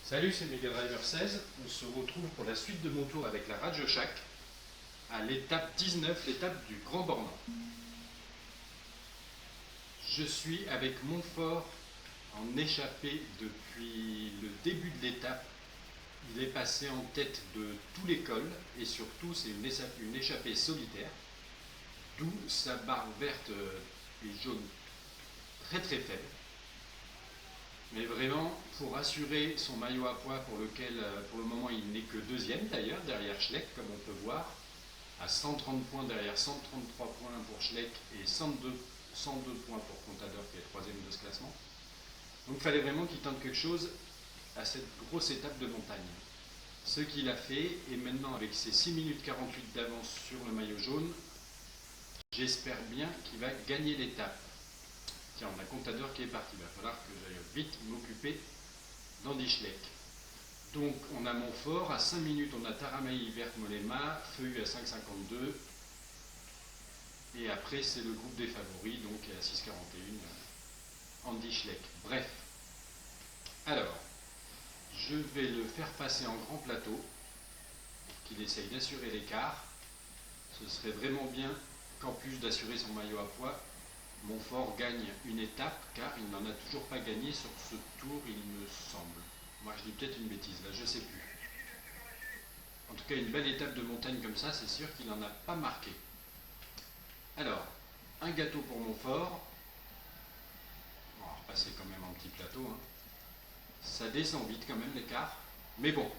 Salut, c'est Mega Driver 16. On se retrouve pour la suite de mon tour avec la RadioShack à l'étape 19, l'étape du Grand Bornand. Je suis avec Montfort en échappée depuis le début de l'étape. Il est passé en tête de tout l'école et surtout c'est une échappée solitaire, d'où sa barre verte et jaune très très faible. Mais vraiment, pour assurer son maillot à pois pour lequel, pour le moment, il n'est que deuxième d'ailleurs, derrière Schleck, comme on peut voir, à 130 points derrière 133 points pour Schleck et 102 points pour Contador qui est troisième de ce classement. Donc il fallait vraiment qu'il tente quelque chose à cette grosse étape de montagne. Ce qu'il a fait, et maintenant avec ses 6 minutes 48 d'avance sur le maillot jaune, j'espère bien qu'il va gagner l'étape. Tiens, on a Contador qui est parti, il va falloir que j'aille vite m'occuper d'Andy Schleck. Donc on a Montfort, à 5 minutes on a Taramay, Vert, Molema, Feuillu à 5,52. Et après c'est le groupe des favoris, donc à 6,41, Andy Schleck. Bref, alors, je vais le faire passer en grand plateau, pour qu'il essaye d'assurer l'écart. Ce serait vraiment bien qu'en plus d'assurer son maillot à pois, Montfort gagne une étape, car il n'en a toujours pas gagné sur ce tour, il me semble. Moi je dis peut-être une bêtise, là je sais plus. En tout cas, une belle étape de montagne comme ça, c'est sûr qu'il n'en a pas marqué. Alors, un gâteau pour Montfort. On va repasser quand même en petit plateau. Hein. Ça descend vite quand même l'écart. Mais bon.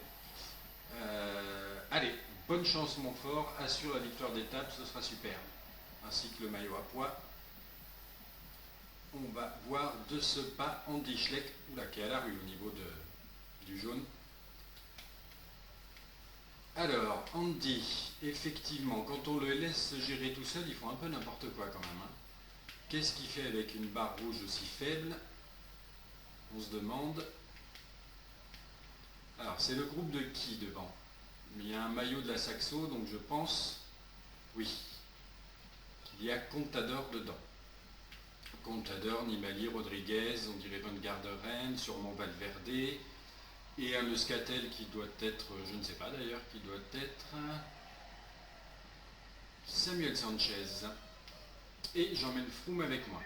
Allez, bonne chance Montfort, assure la victoire d'étape, ce sera super. Ainsi que le maillot à pois. On va voir de ce pas Andy Schleck, qui est à la rue au niveau du jaune. Alors, Andy, effectivement, quand on le laisse gérer tout seul, il faut un peu n'importe quoi quand même. Hein. Qu'est-ce qu'il fait avec une barre rouge aussi faible? On se demande. Alors, c'est le groupe de qui devant? Il y a un maillot de la Saxo, donc je pense, oui, qu'il y a Contador dedans. Contador, Nibali, Rodriguez, on dirait Van Garderen, sûrement Valverde, et un Euskaltel qui doit être, je ne sais pas d'ailleurs, qui doit être Samuel Sanchez. Et j'emmène Froome avec moi.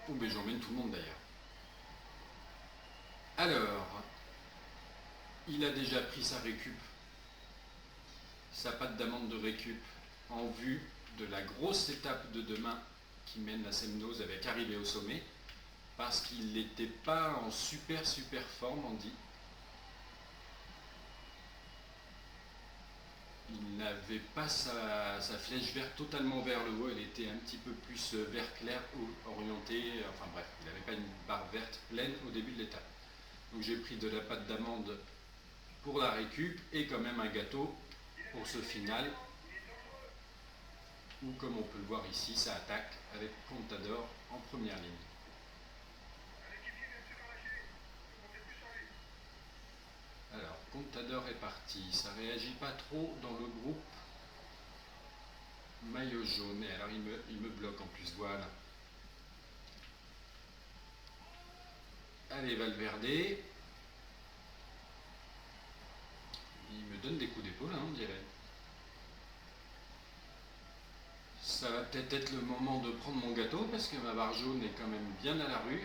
Ou bien j'emmène tout le monde d'ailleurs. Alors, il a déjà pris sa récup, sa patte d'amande de récup, en vue de la grosse étape de demain qui mène la Semnoz avec arrivée au sommet, parce qu'il n'était pas en super forme, on dit. Il n'avait pas sa flèche verte totalement vers le haut, elle était un petit peu plus vert clair orientée, enfin bref, il n'avait pas une barre verte pleine au début de l'étape. Donc j'ai pris de la pâte d'amande pour la récup et quand même un gâteau pour ce final, où comme on peut le voir ici, ça attaque avec Contador en première ligne. Alors, Contador est parti, ça réagit pas trop dans le groupe maillot jaune, et alors il me bloque en plus, voilà. Allez, Valverde. Il me donne des coups d'épaule, hein, on dirait. Ça va peut-être être le moment de prendre mon gâteau, parce que ma barre jaune est quand même bien à la rue.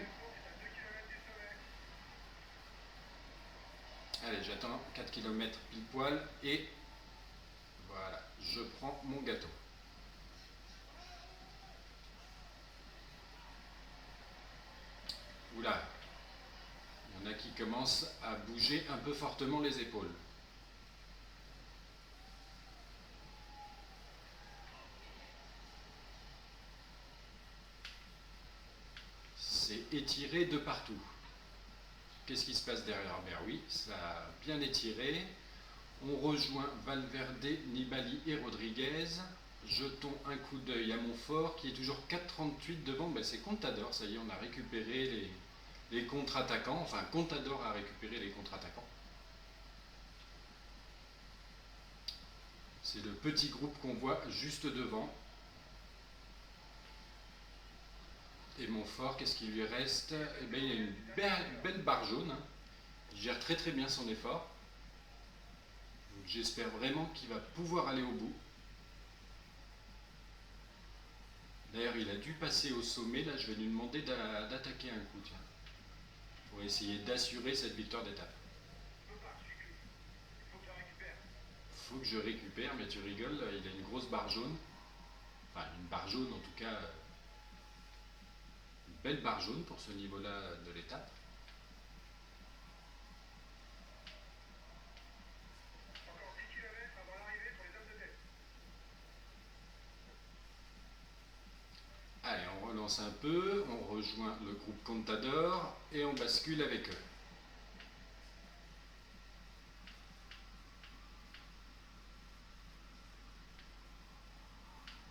Allez, j'attends 4 km pile poil, et voilà, je prends mon gâteau. Oula, il y en a qui commencent à bouger un peu fortement les épaules. C'est étiré de partout. Qu'est-ce qui se passe derrière? Ben oui, ça a bien étiré. On rejoint Valverde, Nibali et Rodriguez. Jetons un coup d'œil à Montfort qui est toujours 4,38 devant. Ben c'est Contador, ça y est, on a récupéré les contre-attaquants. Enfin, Contador a récupéré les contre-attaquants. C'est le petit groupe qu'on voit juste devant. Et Montfort, qu'est-ce qu'il lui reste? Eh bien, il a une belle barre jaune. Hein. Il gère très très bien son effort. J'espère vraiment qu'il va pouvoir aller au bout. D'ailleurs, il a dû passer au sommet. Là, je vais lui demander d'attaquer un coup, tiens, pour essayer d'assurer cette victoire d'étape. Faut que je récupère, mais tu rigoles, il a une grosse barre jaune. Enfin, une barre jaune en tout cas, une belle barre jaune pour ce niveau-là de l'étape. Allez, on relance un peu, on rejoint le groupe Contador et on bascule avec eux.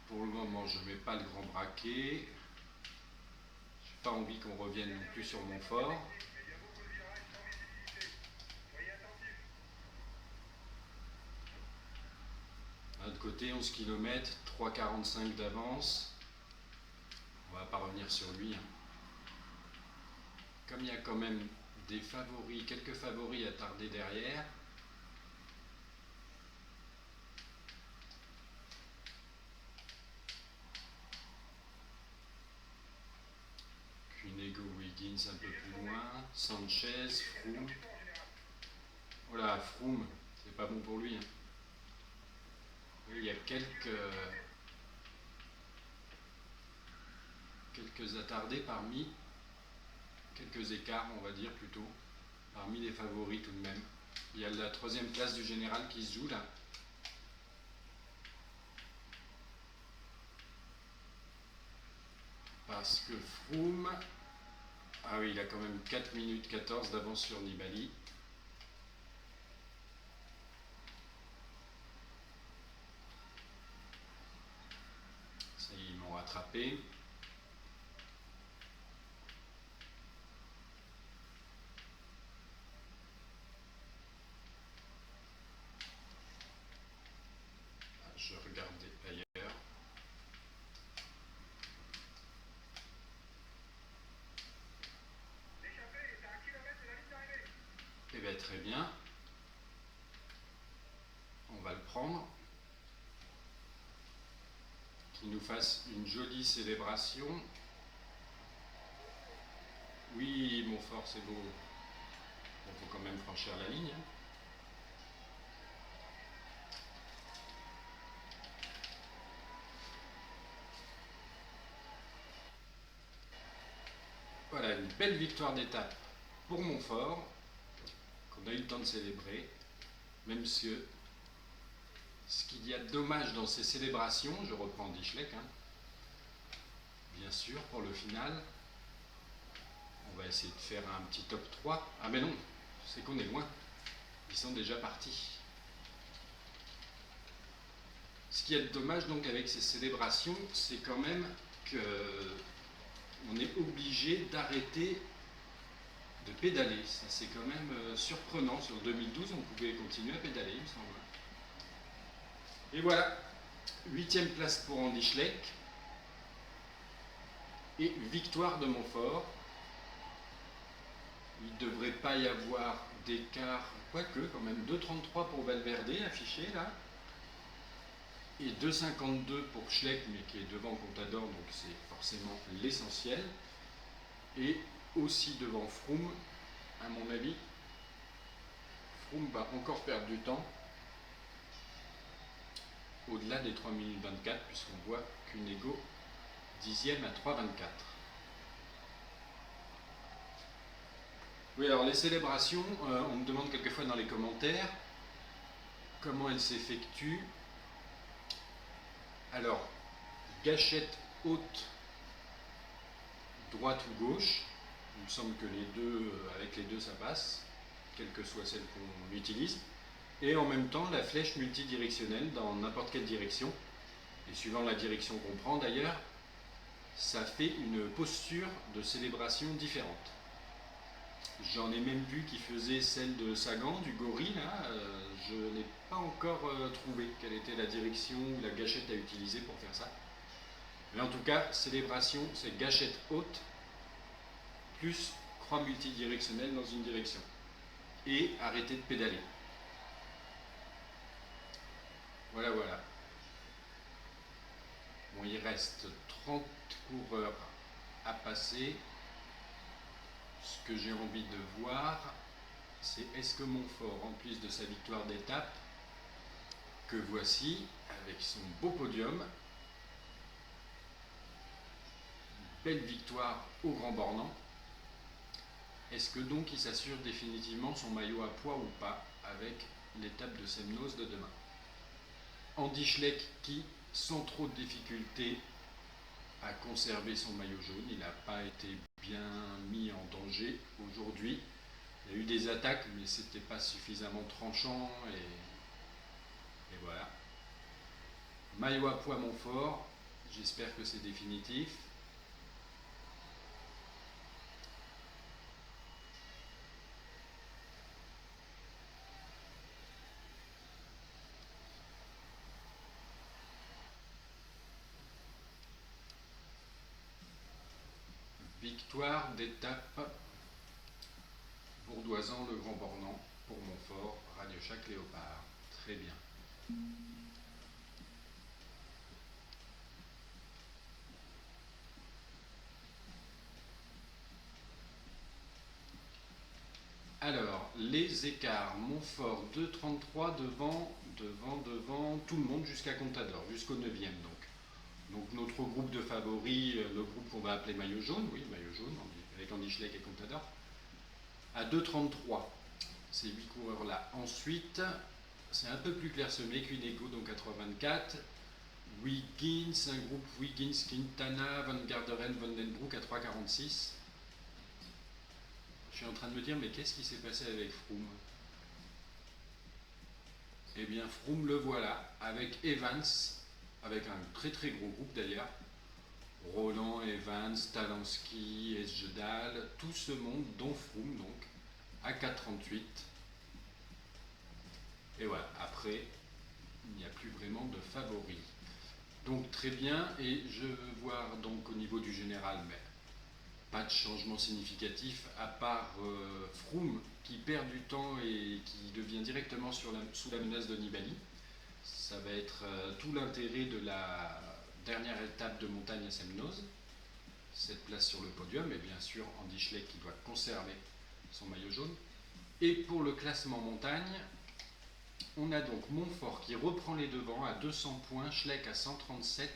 Pour le moment, je ne mets pas le grand braquet. Je n'ai pas envie qu'on revienne non plus sur Montfort. D'un autre côté, 11 km, 3,45 d'avance. On ne va pas revenir sur lui. Comme il y a quand même des favoris, quelques favoris à tarder derrière. Cunego, Wiggins un peu plus loin. Sanchez, Froome. Voilà, Froome, c'est pas bon pour lui. Il y a quelques attardés parmi, quelques écarts on va dire plutôt, parmi les favoris tout de même. Il y a la 3e place du général qui se joue là. Parce que Froome, ah oui, il a quand même 4 minutes 14 d'avance sur Nibali. Ça y est, ils m'ont rattrapé. Je regardais ailleurs. Eh bien, très bien. On va le prendre. Qu'il nous fasse une jolie célébration. Oui, Montfort, c'est beau. Il faut quand même franchir la ligne. Voilà, une belle victoire d'étape pour Montfort, qu'on a eu le temps de célébrer, même si ce qu'il y a de dommage dans ces célébrations, je reprends Dischleck, bien sûr, pour le final, on va essayer de faire un petit top 3. Ah mais non, c'est qu'on est loin, ils sont déjà partis. Ce qu'il y a de dommage donc avec ces célébrations, c'est quand même qu'on est obligé d'arrêter de pédaler. Ça c'est quand même surprenant. Sur 2012, on pouvait continuer à pédaler, il me semble. Et voilà, 8e place pour Andy Schleck et victoire de Montfort. Il ne devrait pas y avoir d'écart, quoique quand même 2,33 pour Valverde affiché là, et 2,52 pour Schleck, mais qui est devant Contador, donc c'est forcément l'essentiel, et aussi devant Froome, à mon avis. Froome va encore perdre du temps, au-delà des 3 minutes 24, puisqu'on voit Cunego 10e à 3,24. Oui, alors les célébrations, on me demande quelquefois dans les commentaires comment elles s'effectuent. Alors, gâchette haute, droite ou gauche. Il me semble que avec les deux ça passe, quelle que soit celle qu'on utilise. Et en même temps, la flèche multidirectionnelle dans n'importe quelle direction. Et suivant la direction qu'on prend d'ailleurs, ça fait une posture de célébration différente. J'en ai même vu qui faisait celle de Sagan, du gorille, là. Je n'ai pas encore trouvé quelle était la direction ou la gâchette à utiliser pour faire ça. Mais en tout cas, célébration, c'est gâchette haute plus croix multidirectionnelle dans une direction. et arrêter de pédaler. Voilà, voilà. Bon, il reste 30 coureurs à passer. Ce que j'ai envie de voir, c'est est-ce que Montfort, en plus de sa victoire d'étape, que voici, avec son beau podium, belle victoire au Grand Bornand, est-ce que donc il s'assure définitivement son maillot à poids ou pas avec l'étape de Semnoz de demain? Andy Schleck qui, sans trop de difficultés, a conservé son maillot jaune. Il n'a pas été bien mis en danger aujourd'hui. Il y a eu des attaques, mais c'était pas suffisamment tranchant et voilà. Maillot à poids Montfort, j'espère que c'est définitif. Victoire d'étape bourdoisant le Grand Bornand pour Montfort, Radio Chac Léopard. Très bien. Alors, les écarts, Montfort 2,33 devant tout le monde jusqu'à Contador, jusqu'au 9e donc notre groupe de favoris, le groupe qu'on va appeler maillot jaune, oui, maillot jaune, avec Andy Schleck et Contador, à 2,33. Ces 8 coureurs-là. Ensuite, c'est un peu plus clairsemé qu'Unego, donc 84. Wiggins, un groupe Wiggins, Quintana, Van Garderen, Vandenbroek à 3,46. Je suis en train de me dire, mais qu'est-ce qui s'est passé avec Froome? Eh bien, Froome le voilà, avec Evans, avec un très très gros groupe d'ailleurs. Roland, Evans, Talansky, Esjedal, tout ce monde, dont Froome donc, à 4,38. Et voilà, après, il n'y a plus vraiment de favoris. Donc très bien, et je veux voir donc au niveau du général, mais pas de changement significatif, à part Froome qui perd du temps et qui devient directement sous la menace de Nibali. Ça va être tout l'intérêt de la dernière étape de montagne à Semnoz, cette place sur le podium, et bien sûr Andy Schleck qui doit conserver son maillot jaune. Et pour le classement montagne, on a donc Montfort qui reprend les devants à 200 points, Schleck à 137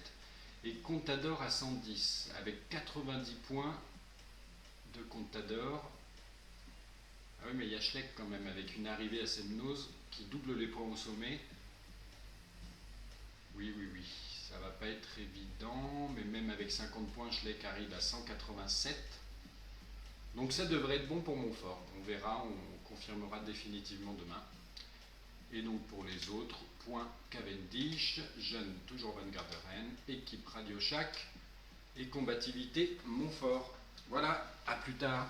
et Contador à 110, avec 90 points de Contador. Ah oui, mais il y a Schleck quand même, avec une arrivée à Semnoz qui double les points au sommet. Oui, ça va pas être évident, mais même avec 50 points, Schleck arrive à 187. Donc ça devrait être bon pour Montfort. On verra, on confirmera définitivement demain. Et donc pour les autres, points Cavendish, jeune toujours Van Garderen, équipe Radio Chac et combativité Montfort. Voilà, à plus tard.